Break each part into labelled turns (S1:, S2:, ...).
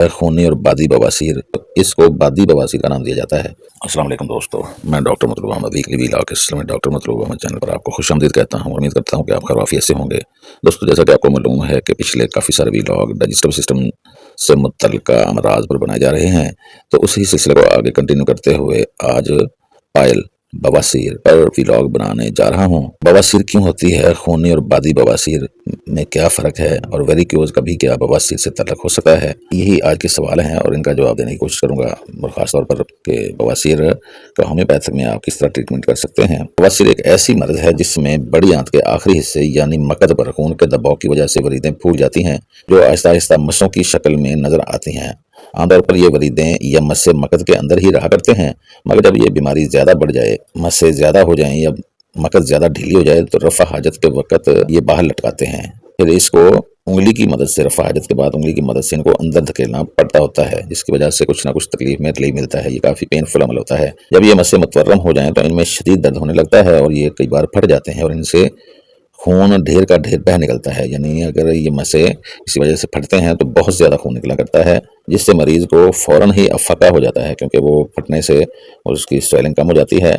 S1: خونی اور بادی بواسیر، اس کو بادی بواسیر کا نام دیا جاتا ہے۔ السلام علیکم دوستو، میں ڈاکٹر مطلوب احمد ویکلی ولاگ میں ڈاکٹر مطلوب احمد چینل پر آپ کو خوش آمدید کہتا ہوں۔ امید کرتا ہوں کہ آپ خیر عافیت سے ہوں گے۔ دوستو، جیسا کہ آپ کو معلوم ہے کہ پچھلے کافی سارے ولاگ ڈائجسٹو سسٹم سے متعلقہ امراض پر بنائے جا رہے ہیں، تو اسی سلسلے کو آگے کنٹینیو کرتے ہوئے آج پائل بواسیر پر ولاگ بنانے جا رہا ہوں۔ بواسیر کیوں ہوتی ہے، خونی اور بادی بواسیر میں کیا فرق ہے، اور ویریکوز کبھی کیا بواسیر سے تعلق ہو سکتا ہے، یہی آج کے سوال ہیں اور ان کا جواب دینے کی کوشش کروں گا، اور خاص طور پر کہ بواسیر کا ہومیوپیتھک میں آپ کس طرح ٹریٹمنٹ کر سکتے ہیں۔ بواسیر ایک ایسی مرض ہے جس میں بڑی آنت کے آخری حصے یعنی مقد پر خون کے دباؤ کی وجہ سے وریدیں پھول جاتی ہیں، جو آہستہ آہستہ مسوں کی شکل میں نظر آتی ہیں۔ عام طور پر یہ وریدیں یا مسیں مقد کے اندر ہی رہا کرتے ہیں، مگر جب یہ بیماری زیادہ بڑھ جائے، مسیں زیادہ ہو جائیں یا مقد زیادہ ڈھیلی ہو جائے تو رفع حاجت کے وقت یہ باہر لٹکاتے ہیں۔ پھر اس کو انگلی کی مدد سے، رفع حاجت کے بعد انگلی کی مدد سے ان کو اندر دھکیلنا پڑتا ہوتا ہے، جس کی وجہ سے کچھ نہ کچھ تکلیف میں ریلیف ملتا ہے۔ یہ کافی پینفل عمل ہوتا ہے۔ جب یہ مسیں متورم ہو جائیں تو ان میں شدید درد ہونے لگتا ہے اور یہ کئی بار پھٹ جاتے ہیں اور ان سے خون ڈھیر کا ڈھیر بہہ نکلتا ہے۔ یعنی اگر یہ مسیں کسی وجہ سے پھٹتے ہیں تو بہت زیادہ خون نکلا کرتا ہے، جس سے مریض کو فوراً ہی افقہ ہو جاتا ہے، کیونکہ وہ پھٹنے سے اس کی سویلنگ کم ہو جاتی ہے،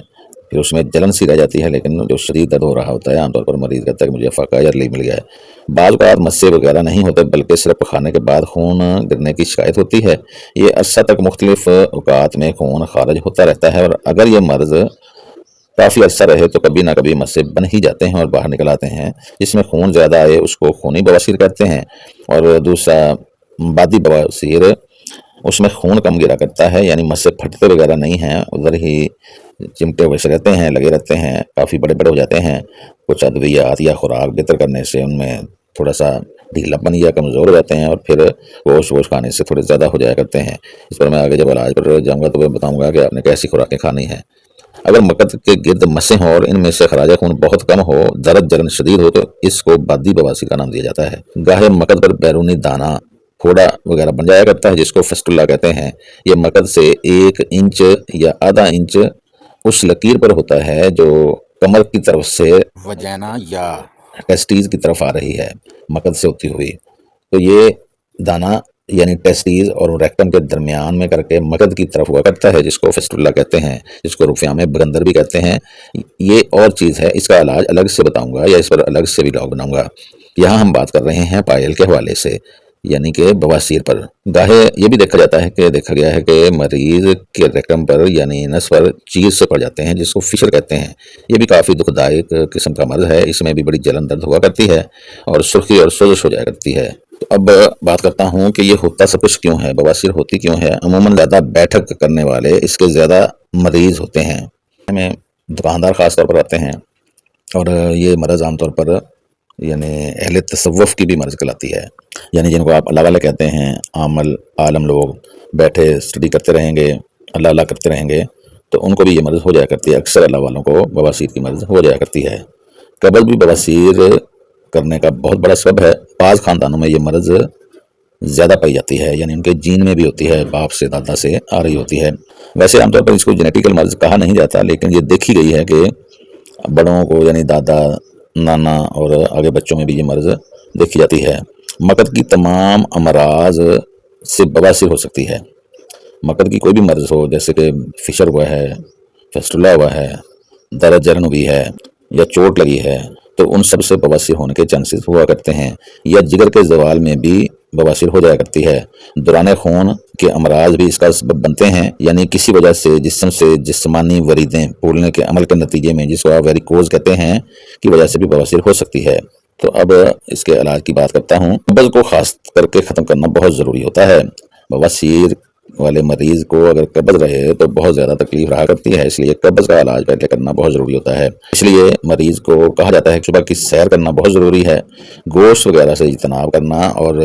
S1: پھر اس میں جلن سی رہ جاتی ہے، لیکن جو شدید درد ہو رہا ہوتا ہے عام طور پر مریض کہتا ہے کہ مجھے افقہ یا ریلیف مل گیا ہے۔ بعض اوقات مسے وغیرہ نہیں ہوتے، بلکہ صرف پخانے کے بعد خون گرنے کی شکایت ہوتی ہے۔ یہ عرصہ تک مختلف اوقات میں خون خارج ہوتا رہتا ہے، اور اگر یہ مرض کافی عرصہ رہے تو کبھی نہ کبھی مسے بن ہی جاتے ہیں اور باہر نکل آتے ہیں۔ جس میں خون زیادہ آئے اس کو خونی بواسیر کہتے ہیں، اور دوسرا بادی بواسیر، اس میں خون کم گرا کرتا ہے، یعنی مسے پھٹتے وغیرہ نہیں ہیں، ادھر ہی چمٹے ویسے رہتے ہیں، لگے رہتے ہیں، کافی بڑے بڑے ہو جاتے ہیں۔ کچھ ادویات یا خوراک بہتر کرنے سے ان میں تھوڑا سا ڈھیلا پن یا کمزور ہو جاتے ہیں، اور پھر گوشت کھانے سے تھوڑے زیادہ ہو جایا کرتے ہیں۔ اس پر میں آگے جب علاج پر جاؤں گا تو میں بتاؤں گا کہ آپ نے کیسی خوراکیں کھانی ہیں۔ اگر مقد کے گرد مسیں ہوں اور ان میں سے خراج خون بہت کم ہو، درد جلن شدید ہو، تو اس کو بادی بواسیر کا نام دیا جاتا ہے۔ گاہے مقد پر بیرونی دانہ، پھوڑا وغیرہ بن جایا کرتا ہے، جس کو فسٹولا کہتے ہیں۔ یہ مقد سے 1 انچ یا آدھا انچ اس لکیر پر ہوتا ہے جو کمر کی طرف سے وجینا یا ٹیسٹیز کی طرف آ رہی ہے، مقد سے ہوتی ہوئی۔ تو یہ دانہ یعنی ٹیسٹیز اور ریکٹم کے درمیان میں کر کے مقد کی طرف ہوا کرتا ہے، جس کو فسٹولا کہتے ہیں، جس کو رفیہ میں بگندر بھی کہتے ہیں۔ یہ اور چیز ہے، اس کا علاج الگ سے بتاؤں گا یا اس پر الگ سے ولاگ بناؤں گا۔ یہاں ہم بات کر رہے ہیں پائل کے حوالے سے، یعنی کہ بواسیر پر۔ گاہے یہ بھی دیکھا گیا ہے کہ مریض کے ریکٹم پر یعنی نس پر چیز سے پڑ جاتے ہیں، جس کو فشر کہتے ہیں۔ یہ بھی کافی دکھ دائق قسم کا مرض ہے، اس میں بھی بڑی جلن درد ہوا کرتی ہے اور سرخی اور سوزش ہو جایا کرتی ہے۔ تو اب بات کرتا ہوں کہ یہ ہوتا سب کچھ کیوں ہے، بواسیر ہوتی کیوں ہے۔ عموماً زیادہ بیٹھک کرنے والے اس کے زیادہ مریض ہوتے ہیں، ہمیں دکاندار خاص طور پر آتے ہیں، اور یہ مرض عام طور پر یعنی اہل تصوف کی بھی مرض کہلاتی ہے، یعنی جن کو آپ اللہ والے کہتے ہیں۔ عالم لوگ بیٹھے اسٹڈی کرتے رہیں گے، اللہ اللہ کرتے رہیں گے، تو ان کو بھی یہ مرض ہو جایا کرتی ہے۔ اکثر اللہ والوں کو بواسیر کی مرض ہو جایا کرتی ہے۔ قبض بھی بواسیر کرنے کا بہت بڑا سبب ہے۔ بعض خاندانوں میں یہ مرض زیادہ پائی جاتی ہے، یعنی ان کے جین میں بھی ہوتی ہے، باپ سے دادا سے آ رہی ہوتی ہے۔ ویسے عام طور پر اس کو جینیٹیکل مرض کہا نہیں جاتا، لیکن یہ دیکھی گئی ہے کہ بڑوں کو یعنی دادا، نانا اور آگے بچوں میں بھی یہ مرض دیکھی جاتی ہے۔ مقد کی تمام امراض سے بواسیر ہو سکتی ہے۔ مقد کی کوئی بھی مرض ہو، جیسے کہ فشر ہوا ہے، فسٹولا ہوا ہے، درد جلن ہوئی ہے یا چوٹ لگی ہے، تو ان سب سے بواسیر ہونے کے چانسز ہوا کرتے ہیں۔ یا جگر کے زوال میں بھی بواسیر ہو جایا کرتی ہے۔ دوران خون کے امراض بھی اس کا سبب بنتے ہیں، یعنی کسی وجہ سے جسم سے جسمانی وریدیں پھولنے کے عمل کے نتیجے میں، جس کو آپ ویریکوز کہتے ہیں، کی وجہ سے بھی بواسیر ہو سکتی ہے۔ تو اب اس کے علاج کی بات کرتا ہوں۔ قبض کو خاص کر کے ختم کرنا بہت ضروری ہوتا ہے۔ بواسیر والے مریض کو اگر قبض رہے تو بہت زیادہ تکلیف رہا کرتی ہے، اس لیے قبض کا علاج پہلے کرنا بہت ضروری ہوتا ہے۔ اس لیے مریض کو کہا جاتا ہے کہ صبح کی سیر کرنا بہت ضروری ہے، گوشت وغیرہ سے اجتناب کرنا، اور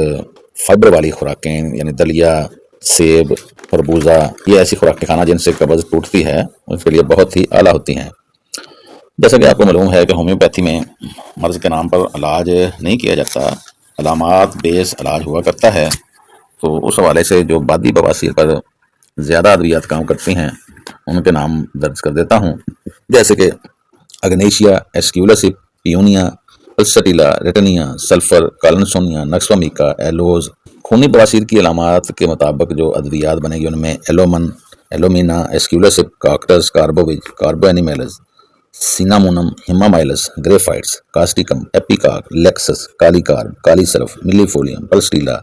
S1: فائبر والی خوراکیں یعنی دلیا، سیب، خربوزہ، یہ ایسی خوراکیں کھانا جن سے قبض ٹوٹتی ہے، اس کے لیے بہت ہی اعلیٰ ہوتی ہیں۔ جیسا کہ آپ کو معلوم ہے کہ ہومیوپیتھی میں مرض کے نام پر علاج نہیں کیا جاتا، علامات بیس علاج ہوا کرتا ہے۔ تو اس حوالے سے جو بادی بواسیر پر زیادہ ادویات کام کرتی ہیں ان کے نام درج کر دیتا ہوں، جیسے کہ اگنیشیا ایسکیولس پیونیا، पल्सटीला, रेटनिया, सल्फर, कॉलनसोनिया, नक्सवामिका, एलोज। खूनी बवासीर की अलामात के मुताबिक जो अद्वियात बनेगी उनमें एलोमन, एलोमिना, एस्क्यूलोसिप, काक्टस, कार्बोविज, कार्बोएनिमेलस, सिनामोनम, हिमामाइलस, ग्रेफाइट्स, कास्टिकम, एपिकाक, लेक्सस, कालीकार्ब, कालीसल्फ, मिलीफोलियम, पल्सटीला,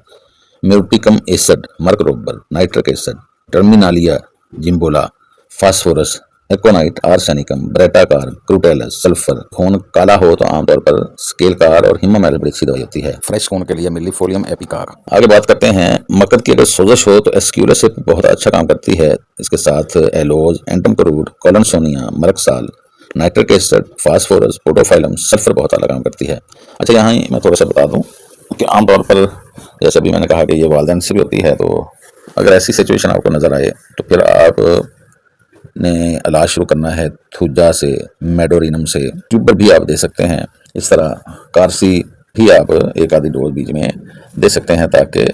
S1: म्यूटिकम एसिड, मर्करोबर, नाइट्रिक एसिड, टर्मिनालिया, जिम्बोला, फास्फोरस, एकोनाइट, आर्सेनिकम, ब्रेटाकार, क्रूटेलस, सल्फर। खून काला हो तो आमतौर पर स्केलकार और हिमामाइलस बड़ी अच्छी दवाई होती है। फ्रेश खून के लिए मिलीफोलियम, एपिकाक। आगे बात करते हैं, मकद की अगर सोजश हो तो एस्क्यूलोसिप बहुत अच्छा काम करती है। इसके साथ एलोज, एंटमक्रूड, कॉलनसोनिया, मरक्साल, नाइट्रिक एसिड, फास्फोरस, पोटोफाइलम, सल्फर बहुत अलग काम करती है। अच्छा, यहाँ ही मैं थोड़ा सा बता दूं कि आमतौर पर जैसे भी मैंने कहा कि ये वालिदैन से भी होती है, तो अगर ऐसी सिचुएशन आपको नज़र आए तो फिर आप ने इलाज शुरू करना है थूजा से, मेडोरिनम से। ट्यूबर भी आप दे सकते हैं। इस तरह कारसी भी आप एक आधी डोज बीच में दे सकते हैं ताकि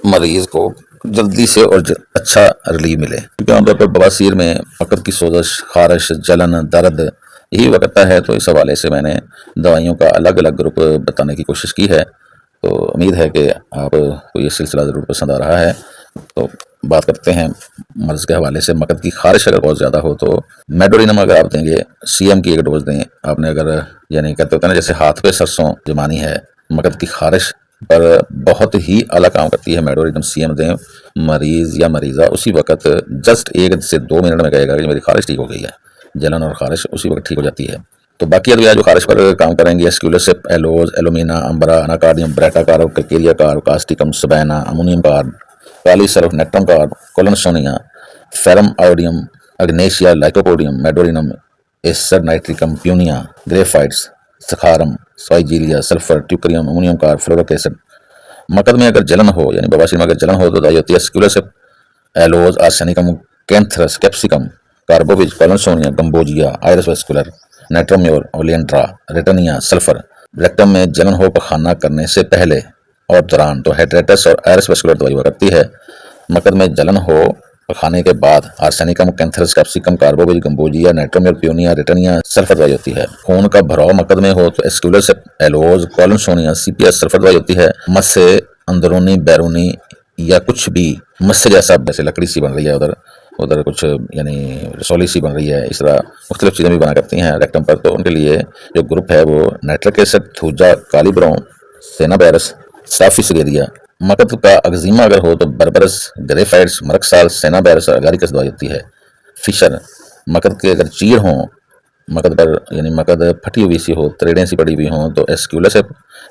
S1: मरीज को जल्दी से और अच्छा रिलीफ मिले। क्योंकि आमतौर पर बवासीर में मकद की सोजश, खारिश, जलन, दर्द यही वकता है, तो इस हवाले से मैंने दवाइयों का अलग अलग ग्रुप बताने की कोशिश की है। तो उम्मीद है कि आपको ये सिलसिला ज़रूर पसंद आ रहा है। तो बात करते हैं मर्ज़ के हवाले से। मकद की खारिश अगर बहुत ज़्यादा हो तो मेडोरिनम अगर आप देंगे, सीएम की एक डोज दें आपने। अगर यानी कहते होते हैं ना, जैसे हाथ पे सरसों जमानी है, मकद की खारिश पर बहुत ही अला काम करती है मेडोरिनम सीएम दें। मरीज़ या मरीज़ा उसी वक्त जस्ट 1 से 2 मिनट में कहेगा कि मेरी खारिश ठीक हो गई है। जलन और खारिश उसी वक्त ठीक हो जाती है। तो बाकी अदविया जो खारिश पर काम करेंगी, एस्क्यूलोसिप, एलोज, एलोमिना, अम्बरा, अनाकार्डियम, ब्रेटाकार, कैकेरिया कार्ब, कास्टिकम, सबैना, अमोनियम कार्ब, कालीसल्फ, नेक्ट्रम कार्ब, कोलनसोनिया, फेरम आयोडियम, अग्नेशिया, लाइकोपोडियम, मेडोरिनम, एसर नाइट्रिकम, प्यूनिया, ग्रेफाइट्स, सखारम, स्वाइजीलिया, सल्फर, ट्यूक्रियम, अमोनियम कार्ब, फ्लोरिक एसिड। मकद में अगर जलन हो, यानी बवासीर में अगर जलन हो तो दवाई होती है एस्क्यूलोसिप, एलोज, आर्सेनिकम, कैंथरस, कैप्सिकम, कार्बोविज, कॉलनसोनिया, गम्बोजिया, आयरस वेस्कुलर, नाइट्रोम्योर, ओलियंड्रा, रेटनिया, सल्फर। रेक्टम में जलन हो पखाना करने से पहले और दौरान तो हाइड्रेटस और आयरस वेस्कुलर दवाई हुआ करती है। मकद में जलन हो पखाने के बाद आर्सेनिकम, कैंथरस, कैप्सिकम, कार्बोविज, गम्बोजिया, नाइट्रोम्योर, प्यूनिया, रेटनिया, सल्फर दवाई होती है। खून का भराव मकद में हो तो एस्क्यूलोसिप, एलोज, कॉलनसोनिया, सीपीएस, सल्फर दवाई होती है। मस से अंदरूनी, बैरूनी या कुछ भी मस्से जैसा, जैसे लकड़ी सी बन रही है उधर उधर कुछ यानी रसौली सी बन रही है, इस तरह मुख्तलिफ चीज़ें भी बना करती हैं रेक्टम पर, तो उनके लिए जो ग्रुप है वो नाइट्रिक एसिड, थूजा, काली ब्राउन, सेनाबेरस, साफी सगेरिया। मकद का अगजीमा अगर हो तो बर्बरस, ग्रेफाइट्स, मरक्साल, सेनाबेरस, अगारिकस दवाई होती है। फिशर, मकद के अगर चीड़ हों मकद पर, यानी मकद फटी हुई सी हो, त्रेड़ें सी पड़ी हुई हों तो एस्क्यूलोसिप,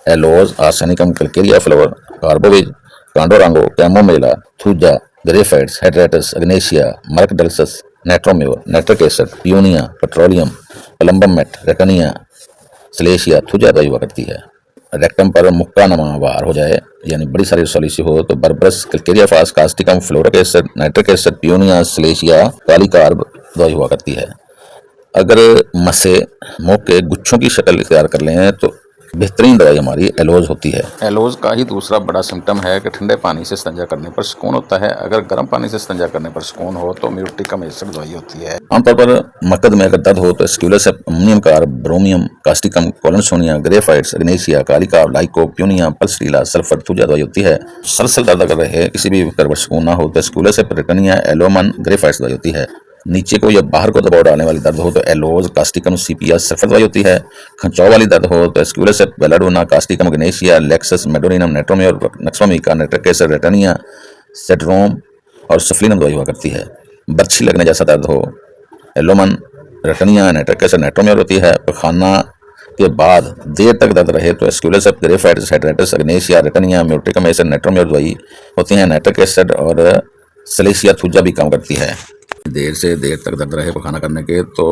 S1: एलोज, आर्सेनिकम, कैलकेरिया फ्लोर, कार्बोविज, कांडोरांगो, कैमोमेला, थूजा, ग्रेफाइट्स, हाइड्रेटस, अग्नेशिया, मर्कडल्सस, नाइट्रोम्योर, नाइट्रिक एसिड, पियोनिया, पेट्रोलियम, कोलम्बम मेट, रेटनिया, सलेशिया, थूजा दवाई हुआ करती है। रेक्टम पर मुक्का नमा वार हो जाए, यानी बड़ी सारी रसौली सी हो तो बर्बरस, कैलकेरिया फास, कास्टिकम, फ्लोरिक एसिड, नाइट्रिक एसिड, पियोनिया, सलेशिया, कालीकार्ब दवाई हुआ करती है। अगर मसे मुँह के गुच्छों की शक्ल इख्तियार कर लें तो बेहतरीन दवाई हमारी एलोज होती है। एलोज का ही दूसरा बड़ा सिम्टम है कि ठंडे पानी से इस्तिंजा करने पर सुकून होता है। अगर गर्म पानी से इस्तिंजा करने पर सुकून हो तो म्यूटिकम एसिड दवाई होती है। आमतौर पर मकद में अगर दर्द हो तो एस्क्यूलोसिप, अमोनियम कार्ब, ब्रोमियम, कास्टिकम, कोलनसोनिया, ग्रेफाइट्स, अग्नेशिया, कालीकार्ब, लाइको, प्यूनिया, पल्सटीला, सल्फर, थूजा दवाई होती है। सलसल दर्द अगर रहे, किसी भी पर सुकून ना हो तो एस्क्यूलोसिप, रेटनिया, एलोमन, ग्रेफाइट्स दवाई होती है। नीचे को या बाहर को दबाव डालने वाली दर्द हो तो एलोज, कास्टिकम, सीपीएस, सल्फर दवाई होती है। खंचाव वाली दर्द हो तो एस्क्यूलोसिप, बेलाडोना, कास्टिकम, अग्नेशिया, लेक्सस, मेडोरिनम, नाइट्रोम्योर, नक्सवामिका, नाइट्रिक एसिड, रेटनिया, सेड्रोम और सफ्लिनम दवाई हुआ करती है। बर्छी लगने जैसा दर्द हो, एलोमन, रेटनिया, नाइट्रिक एसिड, नाइट्रोम्योर होती है। पखाना के बाद देर तक दर्द रहे तो एस्क्यूलोसिप, ग्रेफाइट्स, हाइड्रेटस, अग्नेशिया, रेटनिया, म्यूटिकम एसिड, नाइट्रोम्योर दवाई होती है। नाइट्रिक एसिड और सलेशिया, थूजा भी काम करती है। देर से देर तक दर्द रहे पखाना करने के तो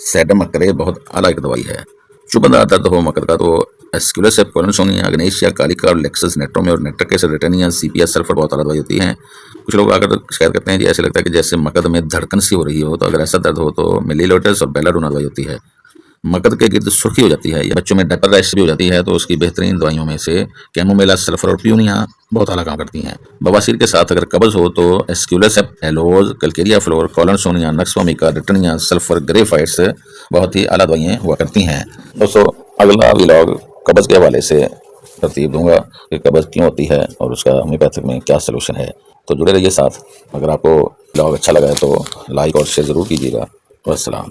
S1: सैडम अकरे बहुत आला एक दवाई है। चुभनदार दर्द हो मकद का तो एस्क्यूलोसिप, कोलनसोनिया, अग्नेशिया, कालीकार्ब, लेक्सस, नाइट्रोम्योर, नाइट्रिक एसिड, रेटनिया, सीपीएस, सल्फर बहुत आला दवाई होती है। कुछ लोग आकर शिकायत करते हैं कि ऐसे लगता है कि जैसे मकद में धड़कन सी हो रही हो, तो अगर ऐसा दर्द हो तो मिलीलोटस और बेलाडोना दवाई होती है। मकद के गिर्द सुर्खी हो जाती है या बच्चों में डायपर रैश भी हो जाती है तो उसकी बेहतरीन दवाइयों में से कैमोमेला, सल्फर और पियोनिया बहुत आला काम करती हैं। बवासीर के साथ अगर कब्ज हो तो एस्क्यूलोसिप, एलोज, कैलकेरिया फ्लोर, कॉलनसोनिया, नक्सवामिका, रेटनिया, सल्फर, ग्रेफाइट्स बहुत ही आला दवाइयाँ हुआ करती हैं। दोस्तों اگلا ولاگ قبض کے حوالے سے ترتیب دوں گا کہ قبض کیوں ہوتی ہے اور اس کا ہومیوپیتھک میں کیا سلوشن ہے، تو جڑے رہیے ساتھ۔ اگر آپ کو ولاگ اچھا لگا ہے تو لائک اور شیئر ضرور کیجیے گا۔ والسلام۔